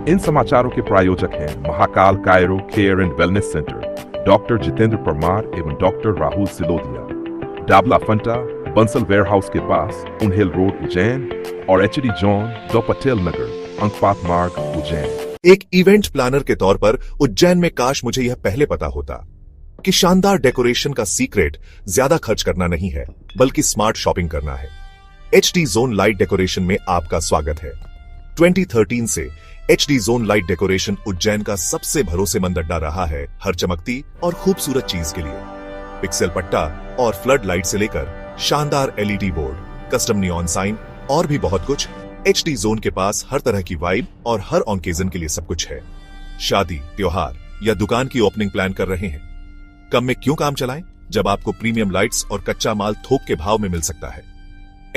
इन समाचारों के प्रायोजक हैं Mahakal chiro care and wellness centre, doctor Jitendra Parmar एवं डॉक्टर राहुल सिलोदिया, डाबला फंटा, बंसल वेयरहाउस के पास, उनहिल रोड उज्जैन और एचडी जॉन, द पटेल नगर, अंकपात मार्ग उज्जैन। एक इवेंट प्लानर के तौर पर उज्जैन में काश मुझे यह पहले पता होता कि शानदार डेकोरेशन का सीक्रेट ज्यादा खर्च करना नहीं है, बल्कि स्मार्ट शॉपिंग करना है। HD जोन लाइट डेकोरेशन में आपका स्वागत है। 2013 से HD zone light decoration Ujjain का सबसे भरोसेमंद अड्डा रहा है हर चमकती और खूबसूरत चीज के लिए। पिक्सल पट्टा और फ्लड लाइट से लेकर शानदार LED board, custom neon sign और भी बहुत कुछ, HD जोन के पास हर तरह की वाइब और हर ऑकेजन के लिए सब कुछ है। शादी, त्योहार या दुकान की ओपनिंग प्लान कर रहे हैं? कम में क्यों काम चलाएं जब आपको प्रीमियम लाइट्स और कच्चा माल थोक के भाव में मिल सकता है।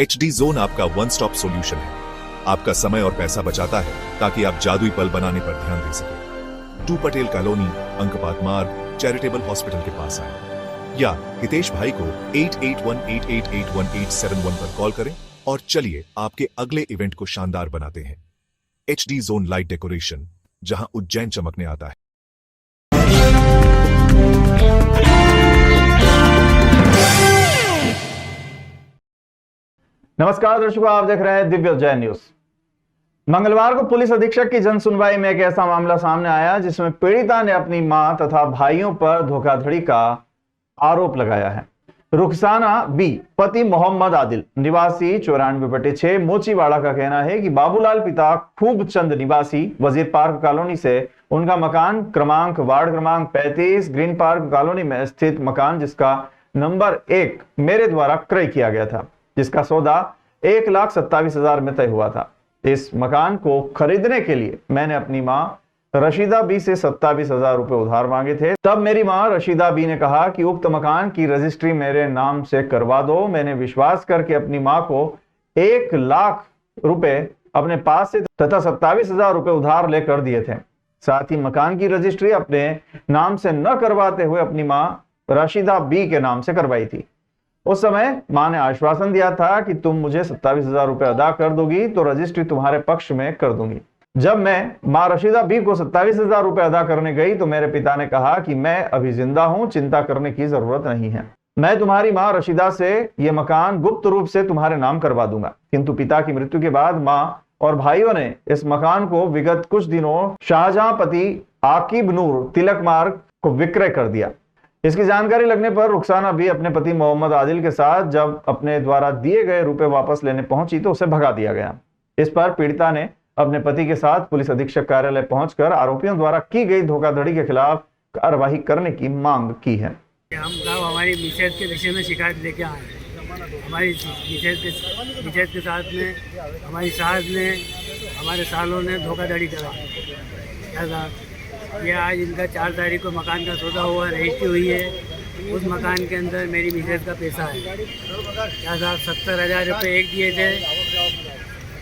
HD जोन आपका वन स्टॉप सॉल्यूशन है। आपका समय और पैसा बचाता है ताकि आप जादुई पल बनाने पर ध्यान दे सकें। 2 पटेल कॉलोनी, अंकपात मार्ग, चैरिटेबल हॉस्पिटल के पास आए या हितेश भाई को 8818881871 पर कॉल करें और चलिए आपके अगले इवेंट को शानदार बनाते हैं। HD जोन लाइट डेकोरेशन, जहां उज्जैन चमकने आता है। नमस्कार दर्शकों, आप देख रहे हैं दिव्य उज्जैन न्यूज। मंगलवार को पुलिस अधीक्षक की जनसुनवाई में एक ऐसा मामला सामने आया जिसमें पीड़िता ने अपनी मां तथा भाइयों पर धोखाधड़ी का आरोप लगाया है। रुखसाना बी पति मोहम्मद आदिल निवासी 94/6 मोचीवाड़ा का कहना है कि बाबूलाल पिता खूब चंद निवासी वजीर पार्क कॉलोनी से उनका मकान वार्ड क्रमांक 35 ग्रीन पार्क कॉलोनी में स्थित मकान, जिसका नंबर 1 मेरे द्वारा क्रय किया गया था, जिसका सौदा 1,27,000 में तय हुआ था। इस मकान को खरीदने के लिए मैंने अपनी मां रशीदा बी से 27,000 रुपए उधार मांगे थे। तब मेरी मां रशीदा बी ने कहा कि उक्त मकान की रजिस्ट्री मेरे नाम से करवा दो। मैंने विश्वास करके अपनी मां को 1 लाख रुपए अपने पास से तथा 27,000 रुपए उधार लेकर दिए थे। साथ ही मकान की रजिस्ट्री अपने नाम से न करवाते हुए अपनी मां रशीदा बी के नाम से करवाई थी। उस समय मां ने आश्वासन दिया था कि तुम मुझे 27,000 रुपए अदा कर दोगी तो रजिस्ट्री तुम्हारे पक्ष में कर दूंगी। जब मैं मां रशीदा बी को 27,000 रुपए अदा करने गई तो मेरे पिता ने कहा कि मैं अभी जिंदा हूं, चिंता करने की जरूरत नहीं है, मैं तुम्हारी मां रशीदा से यह मकान गुप्त रूप से तुम्हारे नाम करवा दूंगा। किंतु पिता की मृत्यु के बाद मां और भाइयों ने इस मकान को विगत कुछ दिनों शाहजहांपति आकिब नूर तिलक मार्ग को विक्रय कर दिया। इसकी जानकारी लगने पर रुखसाना भी अपने पति मोहम्मद आदिल के साथ जब अपने द्वारा दिए गए रुपए वापस लेने पहुंची तो उसे भगा दिया गया। इस पर पीड़िता ने अपने पति के साथ पुलिस अधीक्षक कार्यालय पहुंचकर आरोपियों द्वारा की गई धोखाधड़ी के खिलाफ कार्रवाई करने की मांग की है। हम हमारी मिसेज के विषय में शिकायत लेके आए हैं। हमारी मिसेज के साथ में हमारी सास ने, हमारे सालों ने धोखाधड़ी करा। ऐसा ये आज इनका 4 तारीख को मकान का सौदा हुआ, रजिस्ट्री हुई है। उस मकान के अंदर मेरी मिसेज का पैसा है। क्या साहब 70,000 रुपये एक दिए थे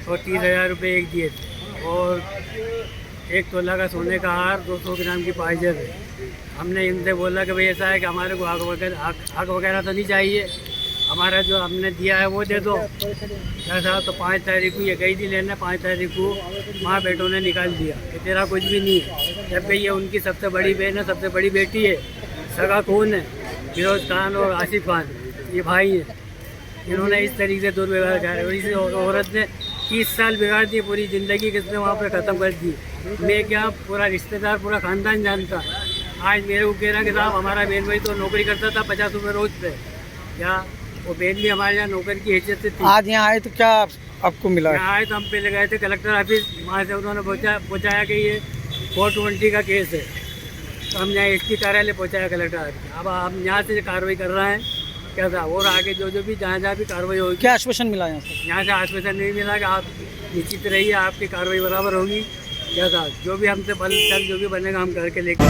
और 30,000 रुपये एक दिए थे और 1 तोला का सोने का हार, 200 ग्राम की पायजेब है। हमने इनसे बोला कि भाई ऐसा है कि हमारे को आग वगैरह तो नहीं चाहिए, हमारा जो हमने दिया है वो दे दो। क्या साहब तो 5 तारीख को ये गई थी लेने, 5 तारीख को माँ बेटों ने निकाल दिया कि तेरा कुछ भी नहीं है, जबकि ये उनकी सबसे बड़ी बहन है, सबसे बड़ी बेटी है, सगा खून है। फिरोज खान और आसिफ खान ये भाई हैं। इन्होंने इस तरीके से दुर्व्यवहार किया और इस औरत ने 30 साल बिगाड़ दी, पूरी ज़िंदगी किसने वहाँ पर ख़त्म कर दी। मैं क्या, पूरा रिश्तेदार, पूरा ख़ानदान जानता। आज मेरे को कह रहा कि साहब हमारा बहन भाई तो नौकरी करता था 50 रुपये रोज़ पे, क्या वो बहन भी हमारे यहाँ नौकर की हैसियत से थी। आज यहाँ आए तो क्या आपको मिला? यहाँ आए तो हम पहले गए थे कलेक्टर ऑफिस, वहाँ से उन्होंने पहुँचाया कि ये 420 का केस है, तो हम यहाँ SP कार्यालय पहुँचाया कलेक्टर ऑफिस। अब हम यहाँ से कार्रवाई कर रहे हैं। क्या था और आगे जो भी जहाँ भी कार्रवाई होगी। क्या आश्वासन मिला यहाँ से? यहाँ से आश्वासन नहीं मिला कि आप निश्चित रहिए, आपकी कार्रवाई बराबर होगी। क्या था जो भी हमसे बल चल जो भी बनेगा हम करके लेकर